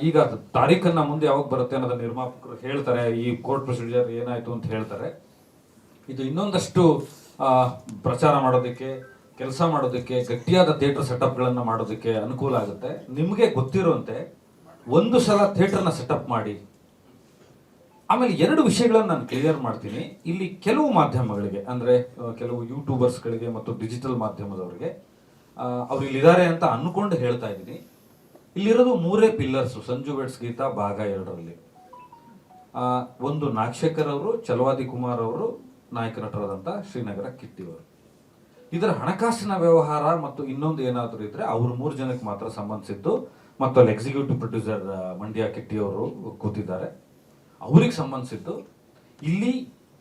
ಈಗ ತಾರೀಖನ್ನ ಮುಂದೆ ಯಾವಾಗ ಬರುತ್ತೆ ಅನ್ನೋದನ್ನ ನಿರ್ಮಾಪಕರು ಹೇಳ್ತಾರೆ, ಈ ಕೋರ್ಟ್ ಪ್ರೊಸೀಜರ್ ಏನಾಯ್ತು ಅಂತ ಹೇಳ್ತಾರೆ. ಇದು ಇನ್ನೊಂದಷ್ಟು ಪ್ರಚಾರ ಮಾಡೋದಕ್ಕೆ, ಕೆಲಸ ಮಾಡೋದಕ್ಕೆ, ಗಟ್ಟಿಯಾದ ಥಿಯೇಟರ್ ಸೆಟಪ್ಗಳನ್ನು ಮಾಡೋದಕ್ಕೆ ಅನುಕೂಲ ಆಗುತ್ತೆ. ನಿಮಗೆ ಗೊತ್ತಿರುವಂತೆ ಒಂದು ಸಲ ಥಿಯೇಟರ್ನ ಸೆಟಪ್ ಮಾಡಿ. ಆಮೇಲೆ 2 ವಿಷಯಗಳನ್ನು ನಾನು ಕ್ಲಿಯರ್ ಮಾಡ್ತೀನಿ. ಇಲ್ಲಿ ಕೆಲವು ಮಾಧ್ಯಮಗಳಿಗೆ, ಅಂದರೆ ಕೆಲವು ಯೂಟ್ಯೂಬರ್ಸ್ಗಳಿಗೆ ಮತ್ತು ಡಿಜಿಟಲ್ ಮಾಧ್ಯಮದವರಿಗೆ ಅವ್ರು ಇಲ್ಲಿದ್ದಾರೆ ಅಂತ ಅನ್ಕೊಂಡು ಹೇಳ್ತಾ ಇದ್ದೀನಿ. ಇಲ್ಲಿರೋದು 3 ಪಿಲ್ಲರ್ಸು ಸಂಜು ವೆಡ್ಸ್ ಗೀತಾ ಭಾಗ 2ರಲ್ಲಿ. ಒಂದು ನಾಗಶೇಖರ್ ಅವರು, ಛಲವಾದಿ ಕುಮಾರ್ ಅವರು, ನಾಯಕ ನಟರಾದಂಥ ಶ್ರೀನಗರ ಕಿಟ್ಟಿ ಅವರು. ಇದರ ಹಣಕಾಸಿನ ವ್ಯವಹಾರ ಮತ್ತು ಇನ್ನೊಂದು ಏನಾದರೂ ಇದ್ರೆ ಅವ್ರು 3 ಜನಕ್ಕೆ ಮಾತ್ರ ಸಂಬಂಧಿಸಿದ್ದು. ಮತ್ತು ಅಲ್ಲಿ ಎಕ್ಸಿಕ್ಯೂಟಿವ್ ಪ್ರೊಡ್ಯೂಸರ್ ಮಂಡ್ಯ ಕಿಟ್ಟಿ ಅವರು ಕೂತಿದ್ದಾರೆ, ಅವ್ರಿಗೆ ಸಂಬಂಧಿಸಿದ್ದು. ಇಲ್ಲಿ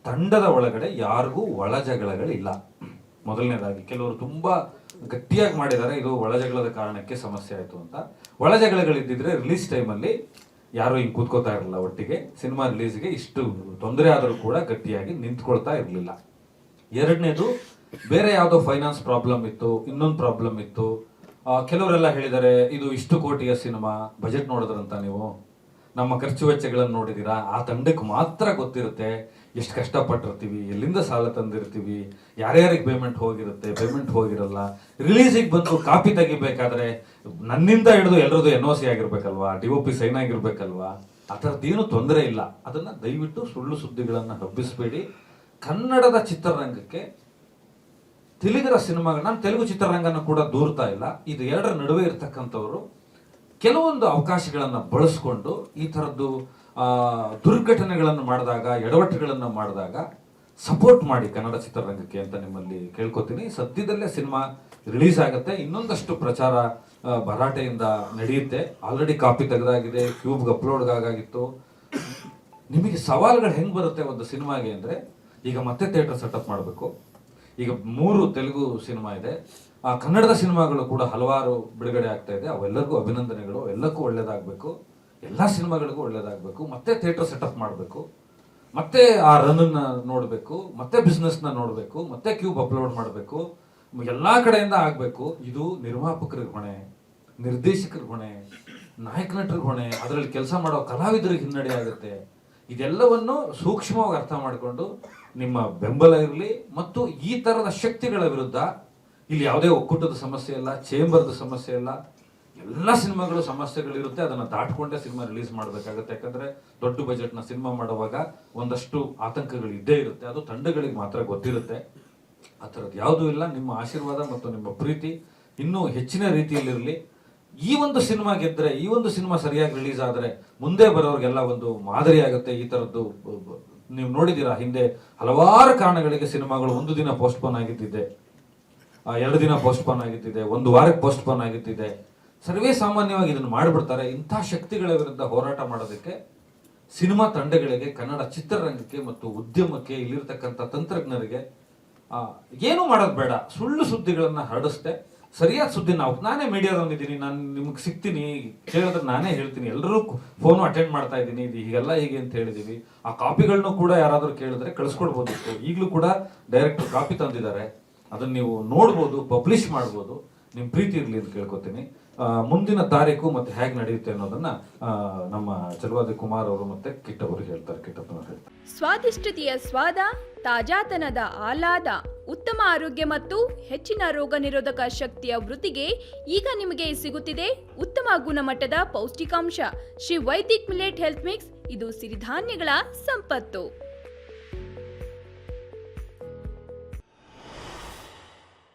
ತಂಡದ ಒಳಗಡೆ ಯಾರಿಗೂ ಒಳ ಜಗಳಗಳಿಲ್ಲ. ಮೊದಲನೇದಾಗಿ ಕೆಲವರು ತುಂಬಾ ಗಟ್ಟಿಯಾಗಿ ಮಾಡಿದ್ದಾರೆ, ಇದು ಒಳ ಜಗಳದ ಕಾರಣಕ್ಕೆ ಸಮಸ್ಯೆ ಆಯಿತು ಅಂತ. ಒಳ ಜಗಳಗಳಿದ್ದಿದ್ರೆ ರಿಲೀಸ್ ಟೈಮಲ್ಲಿ ಯಾರು ಹಿಂಗೆ ಕೂತ್ಕೋತಾ ಇರಲಿಲ್ಲ ಒಟ್ಟಿಗೆ. ಸಿನಿಮಾ ರಿಲೀಸ್ಗೆ ಇಷ್ಟು ತೊಂದರೆ ಆದರೂ ಕೂಡ ಗಟ್ಟಿಯಾಗಿ ನಿಂತ್ಕೊಳ್ತಾ ಇರಲಿಲ್ಲ. 2ನೇದು, ಬೇರೆ ಯಾವುದೋ ಫೈನಾನ್ಸ್ ಪ್ರಾಬ್ಲಮ್ ಇತ್ತು, ಇನ್ನೊಂದು ಪ್ರಾಬ್ಲಮ್ ಇತ್ತು. ಕೆಲವರೆಲ್ಲ ಹೇಳಿದ್ದಾರೆ ಇದು ಇಷ್ಟು ಕೋಟಿಯ ಸಿನಿಮಾ, ಬಜೆಟ್ ನೋಡಿದ್ರಂತ ನೀವು, ನಮ್ಮ ಖರ್ಚು ವೆಚ್ಚಗಳನ್ನು ನೋಡಿದ್ದೀರಾ? ಆ ತಂಡಕ್ಕೆ ಮಾತ್ರ ಗೊತ್ತಿರುತ್ತೆ ಎಷ್ಟು ಕಷ್ಟಪಟ್ಟಿರ್ತೀವಿ, ಎಲ್ಲಿಂದ ಸಾಲ ತಂದಿರ್ತೀವಿ, ಯಾರ್ಯಾರಿಗೆ ಪೇಮೆಂಟ್ ಹೋಗಿರಲ್ಲ. ರಿಲೀಸಿಗೆ ಬಂದು ಕಾಪಿ ತೆಗಿಬೇಕಾದ್ರೆ ನನ್ನಿಂದ ಹಿಡಿದು ಎಲ್ಲರದು NOC ಆಗಿರ್ಬೇಕಲ್ವಾ, DOP ಸೈನ್ ಆಗಿರ್ಬೇಕಲ್ವಾ. ಆ ಥರದ್ದೇನು ತೊಂದರೆ ಇಲ್ಲ. ಅದನ್ನ ದಯವಿಟ್ಟು ಸುಳ್ಳು ಸುದ್ದಿಗಳನ್ನು ಹಬ್ಬಿಸಬೇಡಿ. ಕನ್ನಡದ ಚಿತ್ರರಂಗಕ್ಕೆ ತೆಲುಗರ ಸಿನಿಮಾಗಳು, ನಾನು ತೆಲುಗು ಚಿತ್ರರಂಗನ ಕೂಡ ದೂರ್ತಾ ಇಲ್ಲ, ಇದು 2ರ ನಡುವೆ ಇರ್ತಕ್ಕಂಥವ್ರು ಕೆಲವೊಂದು ಅವಕಾಶಗಳನ್ನು ಬಳಸ್ಕೊಂಡು ಈ ಥರದ್ದು ದುರ್ಘಟನೆಗಳನ್ನು ಮಾಡಿದಾಗ, ಎಡವಟ್ಟುಗಳನ್ನು ಮಾಡಿದಾಗ ಸಪೋರ್ಟ್ ಮಾಡಿ ಕನ್ನಡ ಚಿತ್ರರಂಗಕ್ಕೆ ಅಂತ ನಿಮ್ಮಲ್ಲಿ ಕೇಳ್ಕೊತೀನಿ. ಸದ್ಯದಲ್ಲೇ ಸಿನಿಮಾ ರಿಲೀಸ್ ಆಗುತ್ತೆ. ಇನ್ನೊಂದಷ್ಟು ಪ್ರಚಾರ ಭರಾಟೆಯಿಂದ ನಡೆಯುತ್ತೆ. ಆಲ್ರೆಡಿ ಕಾಪಿ ತೆಗೆದಾಗಿದೆ, ಕ್ಯೂಬ್ಗೆ ಅಪ್ಲೋಡ್ ಆಗಿತ್ತು. ನಿಮಗೆ ಸವಾಲುಗಳು ಹೆಂಗೆ ಬರುತ್ತೆ ಒಂದು ಸಿನಿಮಾಗೆ ಅಂದರೆ, ಈಗ ಮತ್ತೆ ಥಿಯೇಟರ್ ಸೆಟಪ್ ಮಾಡಬೇಕು. ಈಗ 3 ತೆಲುಗು ಸಿನಿಮಾ ಇದೆ, ಕನ್ನಡದ ಸಿನಿಮಾಗಳು ಕೂಡ ಹಲವಾರು ಬಿಡುಗಡೆ ಆಗ್ತಾ ಇದೆ. ಅವೆಲ್ಲರಿಗೂ ಅಭಿನಂದನೆಗಳು, ಎಲ್ಲಕ್ಕೂ ಒಳ್ಳೇದಾಗಬೇಕು, ಎಲ್ಲ ಸಿನಿಮಾಗಳಿಗೂ ಒಳ್ಳೇದಾಗಬೇಕು. ಮತ್ತೆ ಥಿಯೇಟರ್ ಸೆಟಪ್ ಮಾಡಬೇಕು, ಮತ್ತೆ ಆ ರನ್ನ ನೋಡಬೇಕು, ಮತ್ತೆ ಬಿಸ್ನೆಸ್ನ ನೋಡಬೇಕು, ಮತ್ತೆ ಕ್ಯೂಬ್ ಅಪ್ಲೋಡ್ ಮಾಡಬೇಕು, ಎಲ್ಲ ಕಡೆಯಿಂದ ಆಗಬೇಕು. ಇದು ನಿರ್ಮಾಪಕರಿಗೆ ಹೊಣೆ, ನಿರ್ದೇಶಕರಿಗೆ ಹೊಣೆ, ನಾಯಕ ನಟರಿಗೆ ಹೊಣೆ, ಅದರಲ್ಲಿ ಕೆಲಸ ಮಾಡೋ ಕಲಾವಿದರಿಗೆ ಹಿನ್ನಡೆ ಆಗುತ್ತೆ. ಇದೆಲ್ಲವನ್ನು ಸೂಕ್ಷ್ಮವಾಗಿ ಅರ್ಥ ಮಾಡಿಕೊಂಡು ನಿಮ್ಮ ಬೆಂಬಲ ಇರಲಿ. ಮತ್ತು ಈ ಥರದ ಶಕ್ತಿಗಳ ವಿರುದ್ಧ ಇಲ್ಲಿ ಯಾವುದೇ ಒಕ್ಕೂಟದ ಸಮಸ್ಯೆ ಇಲ್ಲ, ಚೇಂಬರ್ದ ಸಮಸ್ಯೆ ಇಲ್ಲ. ಎಲ್ಲ ಸಿನಿಮಾಗಳು ಸಮಸ್ಯೆಗಳಿರುತ್ತೆ, ಅದನ್ನು ದಾಟ್ಕೊಂಡೇ ಸಿನಿಮಾ ರಿಲೀಸ್ ಮಾಡಬೇಕಾಗುತ್ತೆ. ಯಾಕಂದ್ರೆ ದೊಡ್ಡ ಬಜೆಟ್ನ ಸಿನಿಮಾ ಮಾಡುವಾಗ ಒಂದಷ್ಟು ಆತಂಕಗಳು ಇದ್ದೇ ಇರುತ್ತೆ, ಅದು ತಂಡಗಳಿಗೆ ಮಾತ್ರ ಗೊತ್ತಿರುತ್ತೆ. ಆ ಥರದ್ದು ಯಾವುದೂ ಇಲ್ಲ. ನಿಮ್ಮ ಆಶೀರ್ವಾದ ಮತ್ತು ನಿಮ್ಮ ಪ್ರೀತಿ ಇನ್ನೂ ಹೆಚ್ಚಿನ ರೀತಿಯಲ್ಲಿರಲಿ. ಈ ಒಂದು ಸಿನಿಮಾ ಗೆದ್ರೆ, ಈ ಒಂದು ಸಿನಿಮಾ ಸರಿಯಾಗಿ ರಿಲೀಸ್ ಆದರೆ ಮುಂದೆ ಬರೋರಿಗೆಲ್ಲ ಒಂದು ಮಾದರಿ ಆಗುತ್ತೆ. ಈ ಥರದ್ದು ನೀವು ನೋಡಿದ್ದೀರಾ, ಹಿಂದೆ ಹಲವಾರು ಕಾರಣಗಳಿಗೆ ಸಿನಿಮಾಗಳು 1 ದಿನ ಪೋಸ್ಟ್ಪೋನ್ ಆಗಿದ್ದಿದೆ, 2 ದಿನ ಪೋಸ್ಟ್ಪೋನ್ ಆಗಿದ್ದಿದೆ, 1 ವಾರಕ್ಕೆ ಪೋಸ್ಟ್ಪೋನ್ ಆಗಿದ್ದಿದೆ. ಸರ್ವೇ ಸಾಮಾನ್ಯವಾಗಿ ಇದನ್ನು ಮಾಡಿಬಿಡ್ತಾರೆ. ಇಂಥ ಶಕ್ತಿಗಳ ವಿರುದ್ಧ ಹೋರಾಟ ಮಾಡೋದಕ್ಕೆ ಸಿನಿಮಾ ತಂಡಗಳಿಗೆ, ಕನ್ನಡ ಚಿತ್ರರಂಗಕ್ಕೆ ಮತ್ತು ಉದ್ಯಮಕ್ಕೆ, ಇಲ್ಲಿರ್ತಕ್ಕಂಥ ತಂತ್ರಜ್ಞರಿಗೆ ಏನೂ ಮಾಡೋದು ಬೇಡ. ಸುಳ್ಳು ಸುದ್ದಿಗಳನ್ನು ಹರಡಿಸ್ದೆ ಸರಿಯಾದ ಸುದ್ದಿ ನಾನೇ ಮೀಡಿಯಾದವನಿದ್ದೀನಿ, ನಾನು ನಿಮ್ಗೆ ಸಿಗ್ತೀನಿ, ಕೇಳಿದ್ರೆ ನಾನೇ ಹೇಳ್ತೀನಿ. ಎಲ್ಲರೂ ಫೋನು ಅಟೆಂಡ್ ಮಾಡ್ತಾ ಇದ್ದೀನಿ, ಇದು ಹೀಗೆಲ್ಲ ಹೀಗೆ ಅಂತ ಹೇಳಿದೀವಿ. ಆ ಕಾಪಿಗಳನ್ನು ಕೂಡ ಯಾರಾದರೂ ಕೇಳಿದ್ರೆ ಕಳಿಸ್ಕೊಡ್ಬೋದಿತ್ತು. ಈಗಲೂ ಕೂಡ ಡೈರೆಕ್ಟರ್ ಕಾಪಿ ತಂದಿದ್ದಾರೆ, ಅದನ್ನು ನೀವು ನೋಡ್ಬೋದು, ಪಬ್ಲಿಷ್ ಮಾಡ್ಬೋದು. ನಿಮ್ಮ ಪ್ರೀತಿ ಇರಲಿ ಅಂತ ಕೇಳ್ಕೊತೀನಿ. ಮುಂದಿನ ತಾರೀಕು ಮತ್ತೆ ಹೇಗೆ ನಡೆಯುತ್ತೆ ಅನ್ನೋದನ್ನ ನಮ್ಮ ಛಲವಾದಿ ಕುಮಾರ್ ಅವರು ಮತ್ತೆ ಕಿಟ್ಟ ಅವರು ಹೇಳ್ತಾರೆ. ಕಿಟ್ಟಪ್ಪನವರು ಹೇಳ್ತಾರೆ, ಸ್ವಾದಿಷ್ಟತೆಯ ಸ್ವಾದ, ತಾಜಾತನದ ಆಹ್ಲಾದ, ಉತ್ತಮ ಆರೋಗ್ಯ ಮತ್ತು ಹೆಚ್ಚಿನ ರೋಗ ನಿರೋಧಕ ಶಕ್ತಿಯ ವೃದ್ಧಿಗೆ ಈಗ ನಿಮಗೆ ಸಿಗುತ್ತಿದೆ ಉತ್ತಮ ಗುಣಮಟ್ಟದ ಪೌಷ್ಟಿಕಾಂಶ. Shri Vaidik millet health mix, ಇದು ಸಿರಿಧಾನ್ಯಗಳ ಸಂಪತ್ತು.